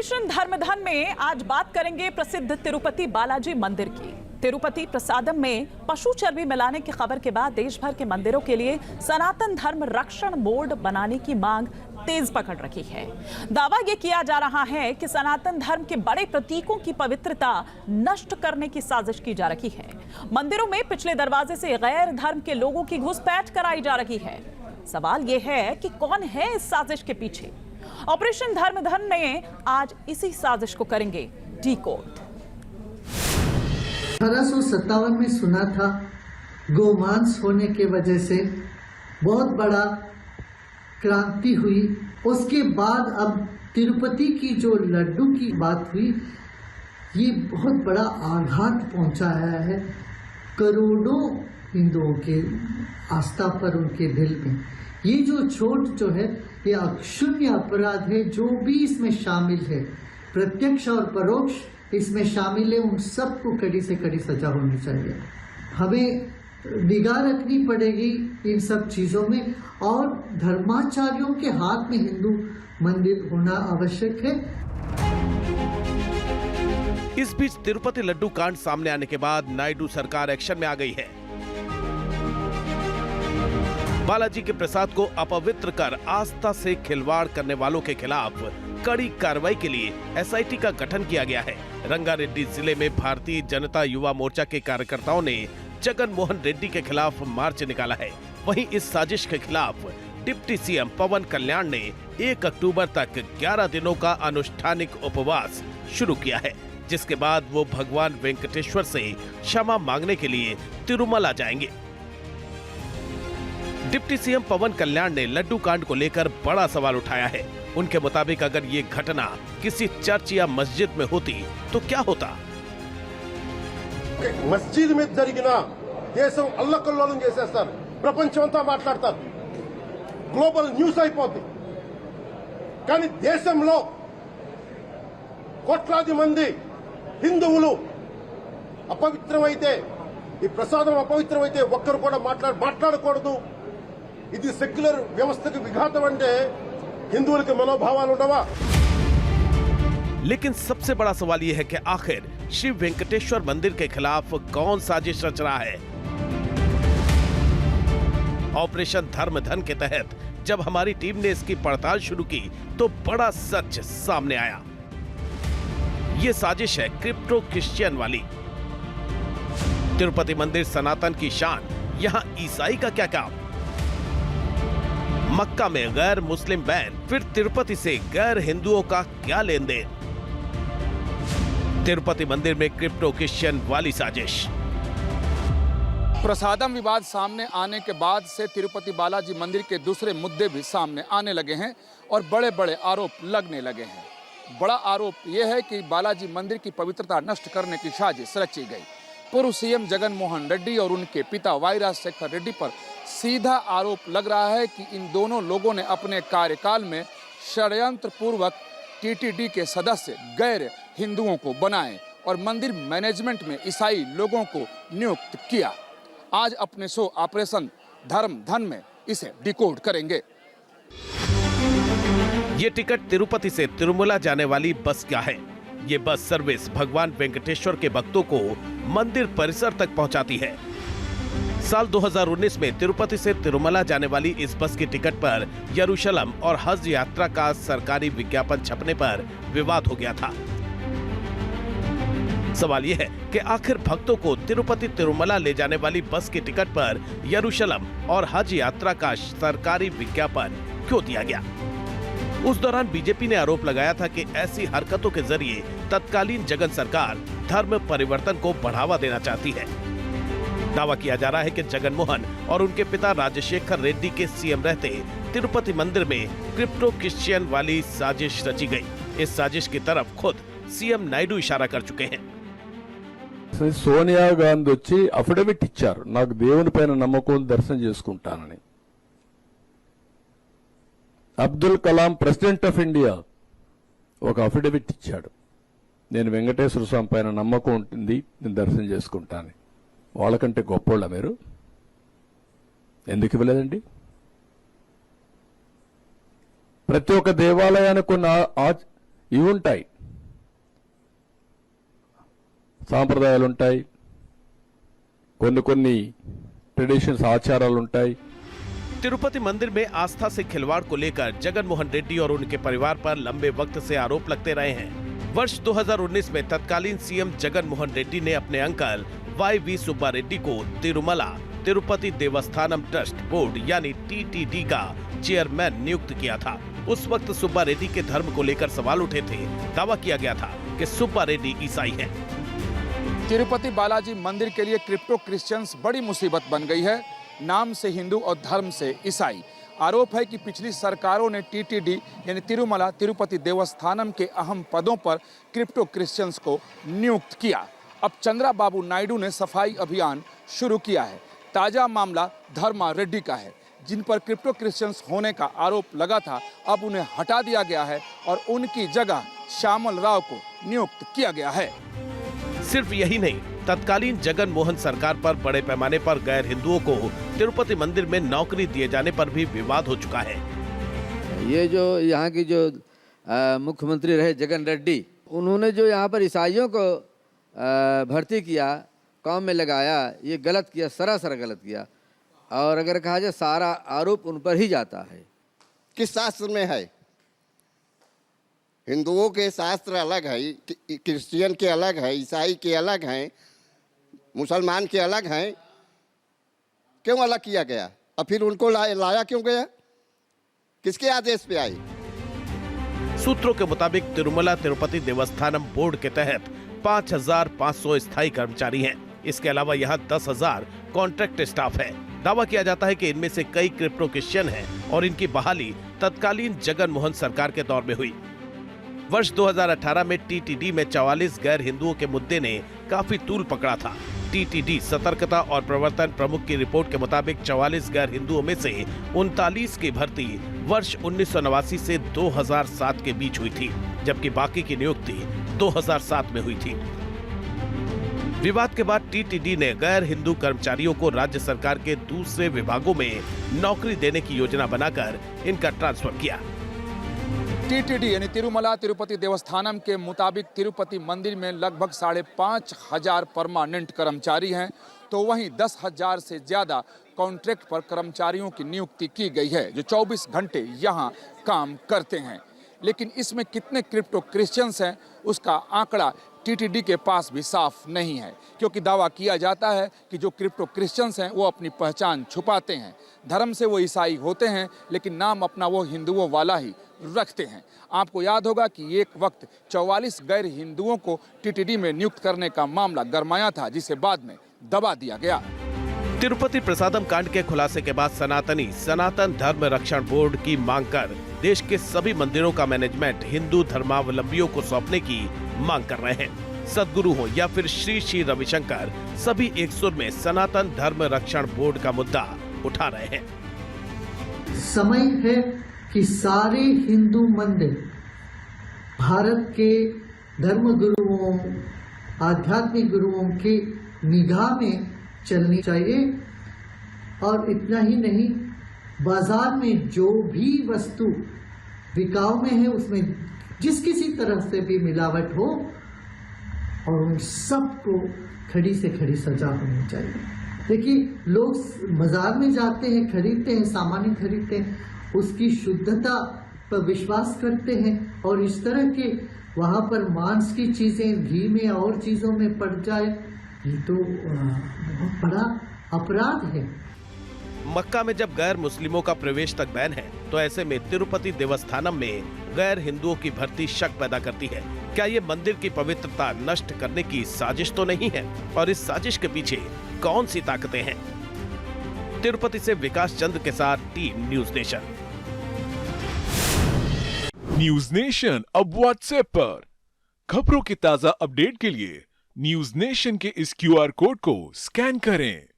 Operation धर्मधन में आज बात करेंगे प्रसिद्ध तिरुपति बालाजी मंदिर की। तिरुपति प्रसादम में पशु चर्बी मिलाने की खबर के बाद देश भर के मंदिरों के लिए सनातन धर्म रक्षण बोर्ड बनाने की मांग तेज पकड़ रखी है। दावा यह किया जा रहा है कि सनातन धर्म के बड़े प्रतीकों की पवित्रता नष्ट करने की साजिश की जा रही है। मंदिरों में पिछले दरवाजे से गैर धर्म के लोगों की घुसपैठ कराई जा रही है। सवाल यह है कि कौन है इस साजिश के पीछे। ऑपरेशन धर्मधन में आज इसी साजिश को करेंगे डीकोड। 1857 में सुना था गोमांस होने के वजह से बहुत बड़ा क्रांति हुई। उसके बाद अब तिरुपति की जो लड्डू की बात हुई, ये बहुत बड़ा आघात पहुंचाया है करोड़ों हिंदुओं के आस्था पर, उनके दिल में। ये जो चोट जो है, ये अक्षम्य अपराध है। जो भी इसमें शामिल है, प्रत्यक्ष और परोक्ष इसमें शामिल है, उन सबको कड़ी से कड़ी सजा होनी चाहिए। हमें निगाह रखनी पड़ेगी इन सब चीजों में, और धर्माचार्यों के हाथ में हिंदू मंदिर होना आवश्यक है। इस बीच तिरुपति लड्डू कांड सामने आने के बाद नायडू सरकार एक्शन में आ गई है। बालाजी के प्रसाद को अपवित्र कर आस्था से खिलवाड़ करने वालों के खिलाफ कड़ी कार्रवाई के लिए एसआईटी का गठन किया गया है। रंगारेड्डी जिले में भारतीय जनता युवा मोर्चा के कार्यकर्ताओं ने जगन मोहन रेड्डी के खिलाफ मार्च निकाला है। वहीं इस साजिश के खिलाफ डिप्टी सीएम पवन कल्याण ने 1 अक्टूबर तक 11 दिनों का अनुष्ठानिक उपवास शुरू किया है, जिसके बाद वो भगवान वेंकटेश्वर से क्षमा मांगने के लिए तिरुमला जाएंगे। डिप्टी सीएम पवन कल्याण ने लड्डू कांड को लेकर बड़ा सवाल उठाया है। उनके मुताबिक अगर ये घटना किसी चर्च या मस्जिद में होती तो क्या होता। మస్జిద్ మీద జరిగిన దేశం అల్లకల్లోలం చేసేస్తారు, ప్రపంచం అంతా మాట్లాడతారు, గ్లోబల్ న్యూస్ అయిపోద్ది. కానీ దేశంలో కోట్లాది మంది హిందువులు అపవిత్రమైతే, ఈ ప్రసాదం అపవిత్రమైతే ఒక్కరు కూడా మాట్లాడకూడదు. ఇది సెక్యులర్ వ్యవస్థకు విఘాతం అంటే हिंदुओं के मनोभावाल उठवा। लेकिन सबसे बड़ा सवाल यह है कि आखिर श्री वेंकटेश्वर मंदिर के खिलाफ कौन साजिश रच रहा है। ऑपरेशन धर्मधन के तहत जब हमारी टीम ने इसकी पड़ताल शुरू की तो बड़ा सच सामने आया। यह साजिश है क्रिप्टो क्रिश्चियन वाली। तिरुपति मंदिर सनातन की शान, यहां ईसाई का क्या काम। मक्का में गैर मुस्लिम बैन, फिर तिरुपति से गैर हिंदुओं का क्या लेन देन। तिरुपति मंदिर में क्रिप्टो क्रिश्चियन वाली साजिश। प्रसादम विवाद सामने आने के बाद से तिरुपति बालाजी मंदिर के दूसरे मुद्दे भी सामने आने लगे हैं और बड़े बड़े आरोप लगने लगे हैं। बड़ा आरोप यह है कि बालाजी मंदिर की पवित्रता नष्ट करने की साजिश रची गई। पूर्व सीएम जगन मोहन रेड्डी और उनके पिता वाई राजशेखर रेड्डी पर सीधा आरोप लग रहा है कि इन दोनों लोगों ने अपने कार्यकाल में षड्यंत्र पूर्वक टीटीडी के सदस्य गैर हिंदुओं को बनाए और मंदिर मैनेजमेंट में ईसाई लोगों को नियुक्त किया। आज अपने शो ऑपरेशन धर्मधन में इसे डिकोड करेंगे। ये टिकट तिरुपति से तिरुमला जाने वाली बस क्या है। ये बस सर्विस भगवान वेंकटेश्वर के भक्तों को मंदिर परिसर तक पहुंचाती है। साल 2019 में तिरुपति से तिरुमला जाने वाली इस बस की टिकट पर यरूशलेम और हज यात्रा का सरकारी विज्ञापन छपने पर विवाद हो गया था। सवाल यह है कि आखिर भक्तों को तिरुपति तिरुमला ले जाने वाली बस की टिकट पर यरूशलेम और हज यात्रा का सरकारी विज्ञापन क्यों दिया गया। उस दौरान बीजेपी ने आरोप लगाया था कि ऐसी हरकतों के जरिए तत्कालीन जगन सरकार धर्म परिवर्तन को बढ़ावा देना चाहती है। दावा किया जा रहा है कि जगन मोहन और उनके पिता राजशेखर रेड्डी के सीएम रहते तिरुपति मंदिर में क्रिप्टो क्रिश्चियन वाली साजिश रची गई। इस साजिश की तरफ खुद सीएम नायडू इशारा कर चुके हैं। సోనియా గాంధీ వచ్చి అఫిడవిట్ ఇచ్చారు, నాకు దేవుని పైన నమ్మకం దర్శనం చేసుకుంటానని. Abdul Kalam president of India ఒక అఫిడవిట్ ఇచ్చాడు, నేను వెంకటేశ్వర స్వామి పైన నమ్మకం ఉంటుంది, నేను దర్శనం చేసుకుంటాను. వాళ్ళకంటే గొప్పోళ్ళ మీరు? ఎందుకు ఇవ్వలేదండి? ప్రతి ఒక్క దేవాలయానికి కొన్ని ఇవి ఉంటాయి. సాంప్రదాయాలు ఉంటాయి, కొన్ని ట్రెడిషన్స్ ఆచారాలు ఉంటాయి. तिरुपति मंदिर में आस्था से खिलवाड़ को लेकर जगन मोहन रेड्डी और उनके परिवार पर लंबे वक्त से आरोप लगते रहे हैं। वर्ष 2019 में तत्कालीन सीएम जगन मोहन रेड्डी ने अपने अंकल YV सुब्बा रेड्डी को तिरुमला तिरुपति देवस्थानम ट्रस्ट बोर्ड यानी TTD का चेयरमैन नियुक्त किया था। उस वक्त सुब्बा रेड्डी के धर्म को लेकर सवाल उठे थे। दावा किया गया था कि सुब्बा रेड्डी ईसाई हैं। तिरुपति बालाजी मंदिर के लिए क्रिप्टो क्रिश्चियंस बड़ी मुसीबत बन गई है। नाम से हिंदू और धर्म से ईसाई। आरोप है कि पिछली सरकारों ने TTD यानी तिरुमला तिरुपति देवस्थानम के अहम पदों पर क्रिप्टो क्रिश्चियंस को नियुक्त किया। अब चंद्राबाबू नायडू ने सफाई अभियान शुरू किया है। ताजा मामला धर्मा रेड्डी का है, जिन पर क्रिप्टो क्रिश्चियंस होने का आरोप लगा था। अब उन्हें हटा दिया गया है और उनकी जगह श्यामल राव को नियुक्त किया गया है। सिर्फ यही नहीं, तत्कालीन जगन मोहन सरकार पर बड़े पैमाने पर गैर हिंदुओं को तिरुपति मंदिर में नौकरी दिए जाने पर भी विवाद हो चुका है। ये जो यहाँ की जो मुख्यमंत्री रहे जगन रेड्डी, उन्होंने जो यहाँ पर ईसाइयों को भर्ती किया, काम में लगाया, ये गलत किया, सरासर गलत किया। और अगर कहा जाए सारा आरोप उन पर ही जाता है। किस शास्त्र में है? हिंदुओं के शास्त्र अलग है, क्रिश्चियन के अलग है, ईसाई के अलग हैं, मुसलमान के अलग हैं। क्यों अलग किया गया? और फिर उनको लाया क्यों गया? किसके आदेश पे आई? सूत्रों के मुताबिक तिरुमला तिरुपति देवस्थानम बोर्ड के तहत 5,500 स्थायी कर्मचारी हैं। इसके अलावा यहाँ 10,000 कॉन्ट्रैक्ट स्टाफ है। दावा किया जाता है कि इनमें से कई क्रिप्टो क्रिश्चियन हैं और इनकी बहाली तत्कालीन जगन मोहन सरकार के दौर में हुई। वर्ष 2018 में TTD में 44 गैर हिंदुओं के मुद्दे ने काफी तूल पकड़ा था। TTD सतर्कता और प्रवर्तन प्रमुख की रिपोर्ट के मुताबिक 44 गैर हिंदुओं में से 39 की भर्ती वर्ष 1989 से 2007 के बीच हुई थी, जबकि बाकी की नियुक्ति 2007 में हुई थी। विवाद के बाद TTD ने गैर हिंदू कर्मचारियों को राज्य सरकार के दूसरे विभागों में नौकरी देने की योजना बनाकर इनका ट्रांसफर किया। TTD यानी तिरुमला तिरुपति देवस्थानम के मुताबिक तिरुपति मंदिर में लगभग 5,500 परमानेंट कर्मचारी हैं, तो वहीं 10,000 से ज्यादा कॉन्ट्रैक्ट पर कर्मचारियों की नियुक्ति की गई है, जो 24 घंटे यहाँ काम करते हैं। लेकिन इसमें कितने क्रिप्टो क्रिश्चियंस हैं, उसका आंकड़ा TTD के पास भी साफ नहीं है, क्योंकि दावा किया जाता है कि जो क्रिप्टो क्रिश्चियंस हैं वो अपनी पहचान छुपाते हैं। धर्म से वो ईसाई होते हैं, लेकिन नाम अपना वो हिंदुओं वाला ही रखते हैं। आपको याद होगा कि एक वक्त 44 गैर हिंदुओं को TTD में नियुक्त करने का मामला गरमाया था, जिसे बाद में दबा दिया गया। तिरुपति प्रसादम कांड के खुलासे के बाद सनातनी सनातन धर्म रक्षण बोर्ड की मांग कर देश के सभी मंदिरों का मैनेजमेंट हिंदू धर्मावलंबियों को सौंपने की मांग कर रहे हैं। सदगुरु हो या फिर श्री श्री रविशंकर, सभी एक सुर में सनातन धर्म रक्षण बोर्ड का मुद्दा उठा रहे हैं। समय है कि सारे हिंदू मंदिर भारत के धर्म गुरुओं, आध्यात्मिक गुरुओं की निगाह में चलनी चाहिए। और इतना ही नहीं, बाजार में जो भी वस्तु बिकाऊ में है उसमें जिस किसी तरह से भी मिलावट हो, और उन सबको खड़ी से खड़ी सजा होनी चाहिए। देखिए, लोग बाजार में जाते हैं, खरीदते हैं, सामान खरीदते हैं, उसकी शुद्धता पर विश्वास करते हैं, और इस तरह के वहाँ पर मांस की चीजें घी में और चीजों में पड़ जाए, ये तो बहुत बड़ा अपराध है। मक्का में जब गैर मुस्लिमों का प्रवेश तक बैन है, तो ऐसे में तिरुपति देवस्थानम में गैर हिंदुओं की भर्ती शक पैदा करती है। क्या ये मंदिर की पवित्रता नष्ट करने की साजिश तो नहीं है? और इस साजिश के पीछे कौन सी ताकतें हैं? तिरुपति से विकास चंद्र के साथ team news nation. News nation अब व्हाट्सएप पर खबरों की ताजा अपडेट के लिए न्यूज नेशन के इस QR कोड को स्कैन करें।